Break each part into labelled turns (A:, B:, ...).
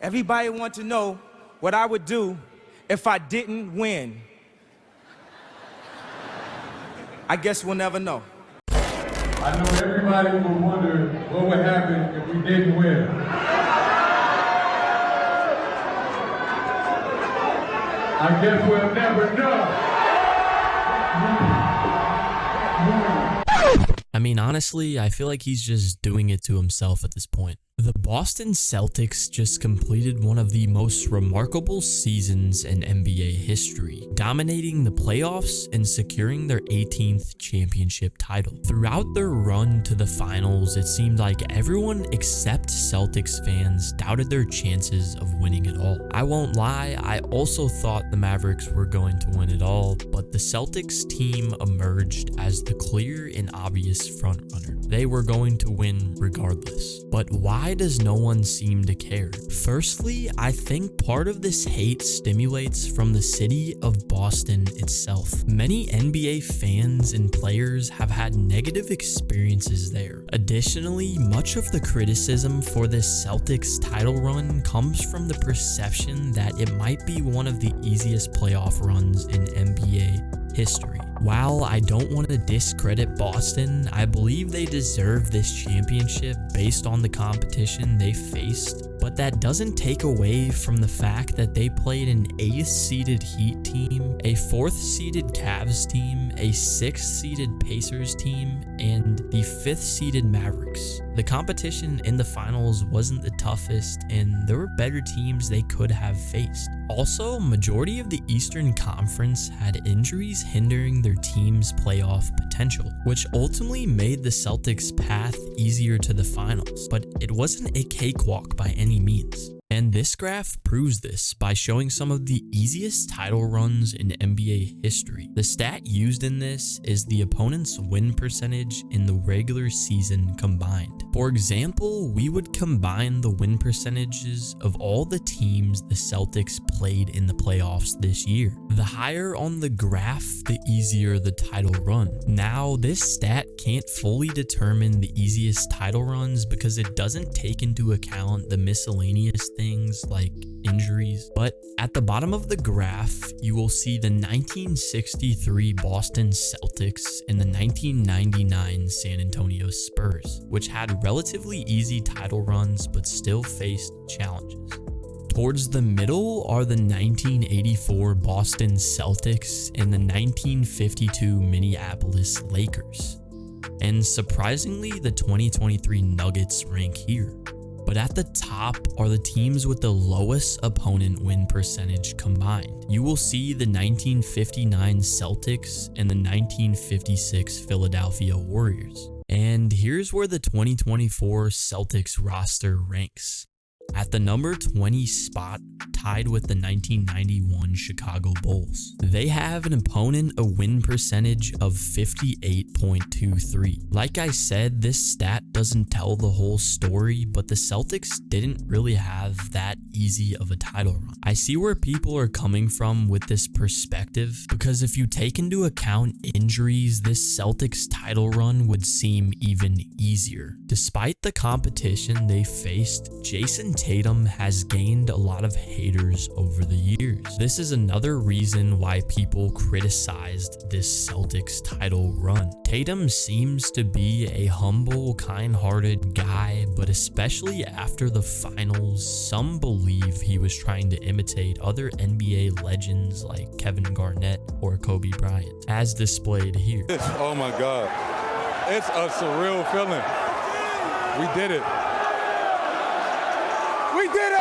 A: Everybody wants to know what I would do if I didn't win. I guess we'll never know.
B: I know everybody will wonder what would happen if we didn't win. I guess we'll never know.
C: I mean, honestly, I feel like he's just doing it to himself at this point. The Boston Celtics just completed one of the most remarkable seasons in NBA history, dominating the playoffs and securing their 18th championship title. Throughout their run to the finals, it seemed like everyone except Celtics fans doubted their chances of winning it all. I won't lie, I also thought the Mavericks were going to win it all, but the Celtics team emerged as the clear and obvious frontrunner. They were going to win regardless. But why does no one seem to care? Firstly, I think part of this hate stimulates from the city of Boston itself. Many NBA fans and players have had negative experiences there. Additionally, much of the criticism for this Celtics title run comes from the perception that it might be one of the easiest playoff runs in NBA history. While I don't want to discredit Boston, I believe they deserve this championship based on the competition they faced, but that doesn't take away from the fact that they played an 8th seeded Heat team, a 4th seeded Cavs team, a 6th seeded Pacers team, and the 5th seeded Mavericks. The competition in the finals wasn't the toughest, and there were better teams they could have faced. Also, majority of the Eastern Conference had injuries hindering their team's playoff potential, which ultimately made the Celtics' path easier to the finals, but it wasn't a cakewalk by any means. And this graph proves this by showing some of the easiest title runs in NBA history. The stat used in this is the opponent's win percentage in the regular season combined. For example, we would combine the win percentages of all the teams the Celtics played in the playoffs this year. The higher on the graph, the easier the title run. Now, this stat can't fully determine the easiest title runs because it doesn't take into account the miscellaneous things like injuries, but at the bottom of the graph, you will see the 1963 Boston Celtics and the 1999 San Antonio Spurs, which had relatively easy title runs but still faced challenges. Towards the middle are the 1984 Boston Celtics and the 1952 Minneapolis Lakers. And surprisingly, the 2023 Nuggets rank here. But at the top are the teams with the lowest opponent win percentage combined. You will see the 1959 Celtics and the 1956 Philadelphia Warriors. And here's where the 2024 Celtics roster ranks. At the number 20 spot, tied with the 1991 Chicago Bulls. They have an opponent a win percentage of 58.23. Like I said, this stat doesn't tell the whole story, but the Celtics didn't really have that easy of a title run. I see where people are coming from with this perspective, because if you take into account injuries, this Celtics title run would seem even easier. Despite the competition they faced, Jason Tatum has gained a lot of haters over the years. This is another reason why people criticized this Celtics title run. Tatum seems to be a humble, kind-hearted guy, but especially after the finals, some believe he was trying to imitate other NBA legends like Kevin Garnett or Kobe Bryant, as displayed here.
D: Oh my God, it's a surreal feeling. We did it. We did it!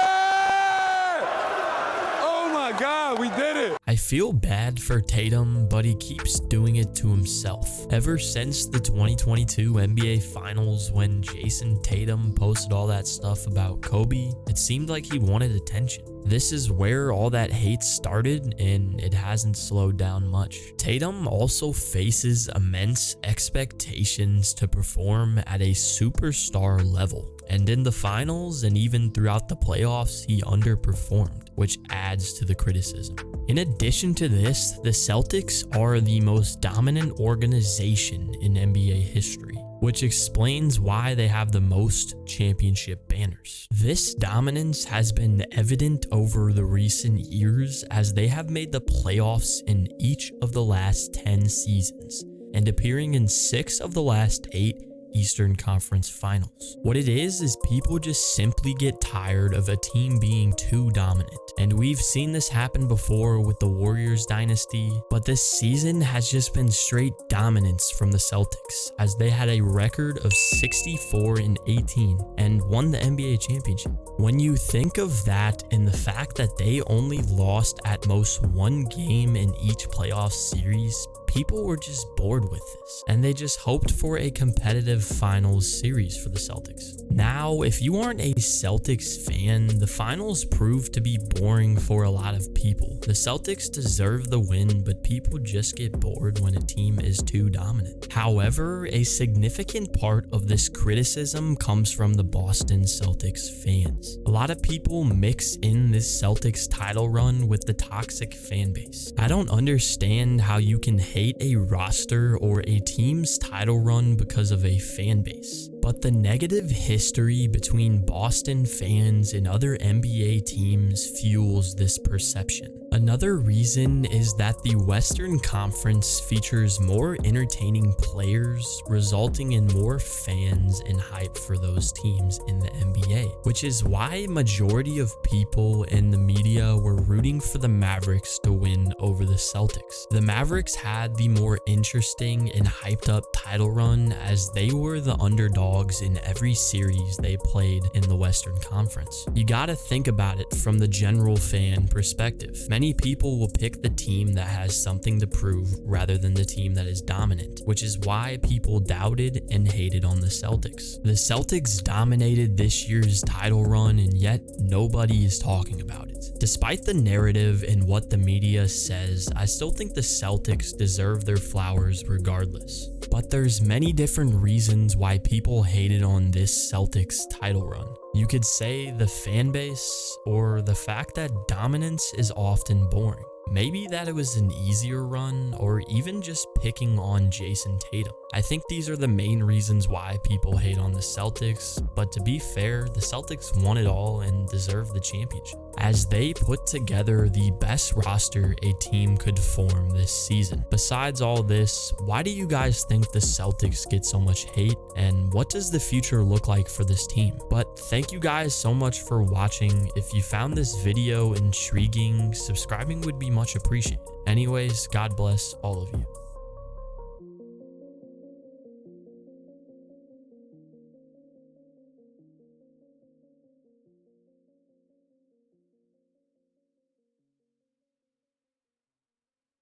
D: Oh my God, we did it!
C: I feel bad for Tatum, but he keeps doing it to himself. Ever since the 2022 NBA Finals, when Jason Tatum posted all that stuff about Kobe, it seemed like he wanted attention. This is where all that hate started, and it hasn't slowed down much. Tatum also faces immense expectations to perform at a superstar level. And in the finals and even throughout the playoffs, he underperformed, which adds to the criticism. In addition to this, the Celtics are the most dominant organization in NBA history. which explains why they have the most championship banners. This dominance has been evident over the recent years as they have made the playoffs in each of the last 10 seasons and appearing in 6 of the last 8 Eastern Conference Finals. What it is people just simply get tired of a team being too dominant. And we've seen this happen before with the Warriors dynasty, but this season has just been straight dominance from the Celtics as they had a record of 64-18 and won the NBA championship. When you think of that and the fact that they only lost at most 1 game in each playoff series, people were just bored with this, and they just hoped for a competitive finals series for the Celtics. Now, if you aren't a Celtics fan, the finals proved to be boring for a lot of people. The Celtics deserve the win, but people just get bored when a team is too dominant. However, a significant part of this criticism comes from the Boston Celtics fans. A lot of people mix in this Celtics title run with the toxic fan base. I don't understand how you can hate a roster or a team's title run because of a fan base. But the negative history between Boston fans and other NBA teams fuels this perception. Another reason is that the Western Conference features more entertaining players, resulting in more fans and hype for those teams in the NBA, which is why majority of people in the media were rooting for the Mavericks to win over the Celtics. The Mavericks had the more interesting and hyped up title run as they were the underdogs in every series they played in the Western Conference. You gotta think about it from the general fan perspective. Many people will pick the team that has something to prove rather than the team that is dominant, which is why people doubted and hated on the Celtics. The Celtics dominated this year's title run, and yet nobody is talking about it. Despite the narrative and what the media says, I still think the Celtics deserve their flowers regardless. But there's many different reasons why people hated on this Celtics title run. You could say the fan base, or the fact that dominance is often boring. Maybe that it was an easier run, or even just picking on Jason Tatum. I think these are the main reasons why people hate on the Celtics, but to be fair, the Celtics won it all and deserve the championship, as they put together the best roster a team could form this season. Besides all this, why do you guys think the Celtics get so much hate, and what does the future look like for this team? But thank you guys so much for watching. If you found this video intriguing, subscribing would be much appreciated. Anyways, God bless all of you.